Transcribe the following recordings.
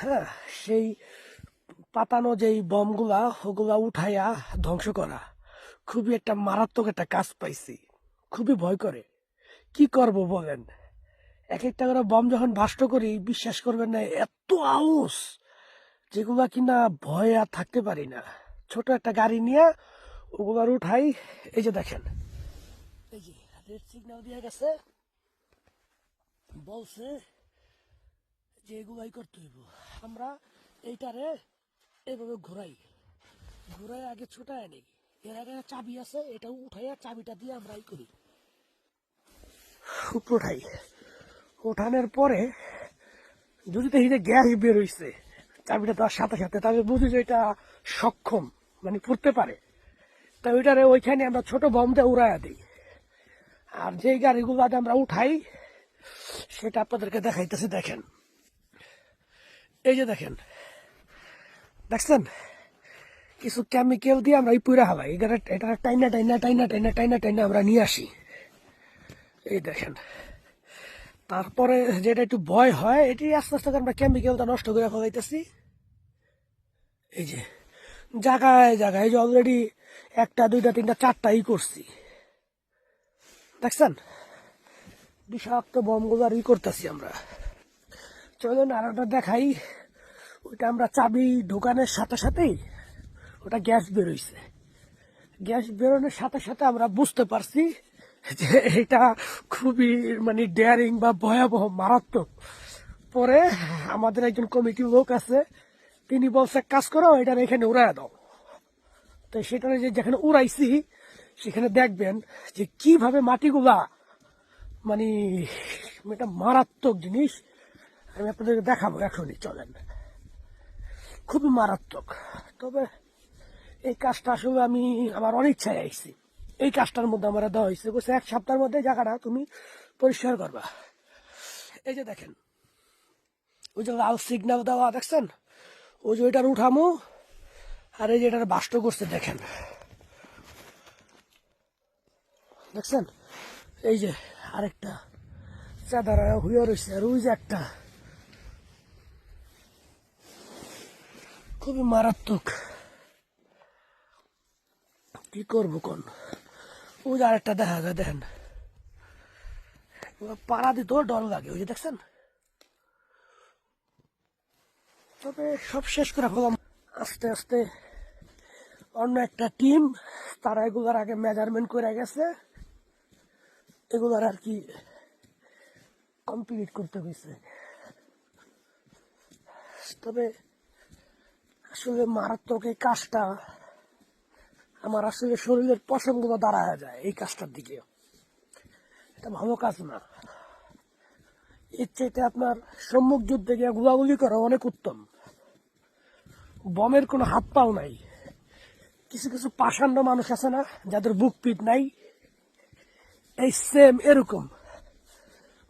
হ্যাঁ, সেই পাতানো যেই বমগুলা ওগুলা উঠাইয়া ধ্বংস করা খুবই একটা মারাত্মক একটা কাজ পাইছি। খুবই ভয় করে। কি করব বলেন? এক একটা করে বম যখন বাস্ট করি, বিশ্বাস করবেন না, এত আউস যেগুলা কিনা ভয়ে আর থাকতে পারি না। ছোট একটা গাড়ি নিয়ে ওগুলার উঠাই। এই যে দেখেন, এই যে রেড সিগন্যাল দিয়ে গেছে, বলছে যে এগুলাই করতে হইব। আমরা এইটারে এভাবে ঘোরাই ঘুরাই আগে ছুটায় নেই। এর আগে চাবি আছে, এটা উঠাইয়া চাবিটা দিয়ে আমরা এই করি, উঠাই। উঠানোর পরে যদি দেখি যে গ্যাস বের হইছে চাবিটা দেওয়ার সাথে সাথে, তবে বুঝি যে এটা সক্ষম, মানে পড়তে পারে। তা ওইটারে ওইখানে আমরা ছোট বম দিয়ে উড়াইয়া দিই। আর যেই গাড়িগুলো আমরা উঠাই সেটা আপনাদেরকে দেখাইতেছে। দেখেন, এই যে দেখেন, দেখছেন, কিছু কেমিক্যাল দিয়ে আমরা এই পুরা হালাই এটা টাইনা টাইনা টাইনা টাইনা টাইনা টাইনা আমরা নিয়ে আসি। এই দেখেন, তারপরে যেটা একটু ভয় হয়, এটি আস্তে আস্তে আমরা কেমিক্যালটা নষ্ট করে ফেলাইতেছি। এই যে জায়গায় জায়গায় যে অলরেডি একটা দুইটা তিনটা চারটাই করছি, দেখছেন, বিষাক্ত বমগুলো আর করতেছি আমরা। চলুন আর একটা দেখাই। ওইটা আমরা চাবি ঢোকানোর সাথে সাথেই ওটা গ্যাস বেরোইছে। গ্যাস বেরোনোর সাথে সাথে আমরা বুঝতে পারছি যে এটা খুবই মানে ডেয়ারিং বা ভয়াবহ মারাত্মক। পরে আমাদের একজন কমিটি লোক আছে, তিনি বলছে কাজ করো, এটা এখানে উড়াইয়া দাও। তো সেটা যে যেখানে উড়াইছি সেখানে দেখবেন যে কিভাবে মাটিগুলা মানে এটা মারাত্মক জিনিস। আমি আপনাদেরকে দেখাবো এখনই, চলেন। খুবই মারাত্মক। তবে এই কাজটা আসলে আমি আমার অনিচ্ছায় আইছি। এই কাজটার মধ্যে আমার দেওয়া হয়েছে, বলছে 1 সপ্তাহের মধ্যে জায়গাটা তুমি পরিষ্কার করবা। এই যে দেখেন, ওই যে লাল সিগন্যাল দেওয়া দেখছেন, ওই যে ওইটার উঠামো, আর এই যে এটার বাস্ট করছে দেখেন, দেখছেন, এই যে আরেকটা চাঁদারা হইয়া রয়েছে, আর ওই যে একটা খুবই মারাত্মক। কি করবো কোন, ওই যে আরেকটা দেখা যায়, দেখেন, পাড়া দিতেও ডর লাগে। ওই যে দেখছেন। তবে সব শেষ করে ফেলাম আস্তে আস্তে। অন্য একটা টিম, তারা এগুলার আগে মেজারমেন্ট করে গেছে, এগুলার আর কি কমপ্লিট করতে হয়েছে। তবে আসলে মারাত্মক এই কাজটা আমার আসলে শরীরের পছন্দগুলো দাঁড়ায় যায় এই কাজটার দিকে। এটা ভালো কাজ না। এর চাইতে আপনার সম্মুখ যুদ্ধে গিয়ে গুলাগুলি করা অনেক উত্তম। বমের কোনো হাত পাও নাই। কিছু কিছু পাষাণ্ড মানুষ আছে না, যাদের বুক পিট নাই, এই সেম এরকম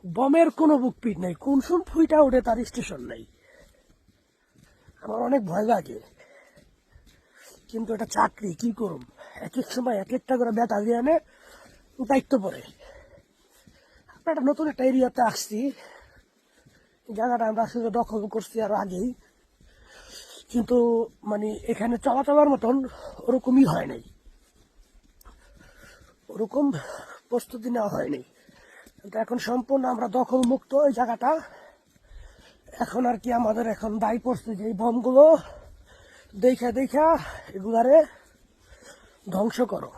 বমের কোনো বুক পিট নাই, কোন শুন ফুইটা ওঠে তার স্টেশন নাই। আমার অনেক ভয় লাগে, কিন্তু এটা চাকরি, কি করুম। এক এক সময় এক একটা করে ব্যাটালিয়ানে দায়িত্ব পড়ে। আমরা একটা নতুন একটা এরিয়াতে আসছি, জায়গাটা আমরা আসলে দখল করছি আর আগেই, কিন্তু মানে এখানে চলাচলার মতন ওরকমই হয় নাই, ওরকম প্রস্তুতি নেওয়া হয়নি। কিন্তু এখন সম্পূর্ণ আমরা দখল মুক্ত ওই জায়গাটা। এখন আর কি আমাদের এখন দায়ী পড়ছে যে এই বমগুলো দেখা দেখা এগুলারে ধ্বংস করো।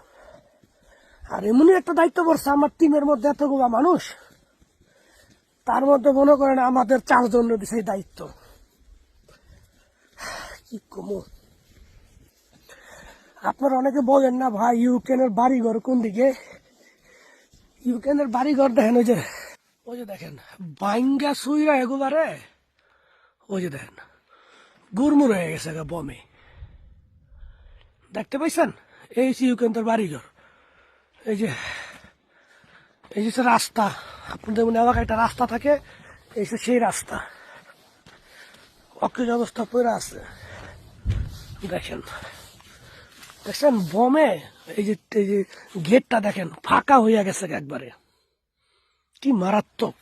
আর এমনই একটা দায়িত্ব পড়ছে আমার টিমের মধ্যে, এতগুলা মানুষ, তার মধ্যে মনে করেন আমাদের 4 জন দিছে এই দায়িত্ব। কি কমু, আপনারা অনেকে বলেন না ভাই ইউক্রেনের বাড়িঘর কোন দিকে। ইউক্রেনের বাড়িঘর দেখেন, ওই যে দেখেন বাইঙ্গা সুইরা এগুলারে, ওই যে দেখেন গুড়মুড় হয়ে গেছে বমে, দেখতে পাইছেন। এই ইউক্রেনের বাড়িঘর, এই যে এই যে রাস্তা, আপনাদের মনে এলাকায় একটা রাস্তা থাকে, এই সেই রাস্তা অকেজ অবস্থা পড়ে আছে। দেখেন, দেখছেন বমে এই যে গেটটা দেখেন ফাঁকা হইয়া গেছে একবারে, কি মারাত্মক।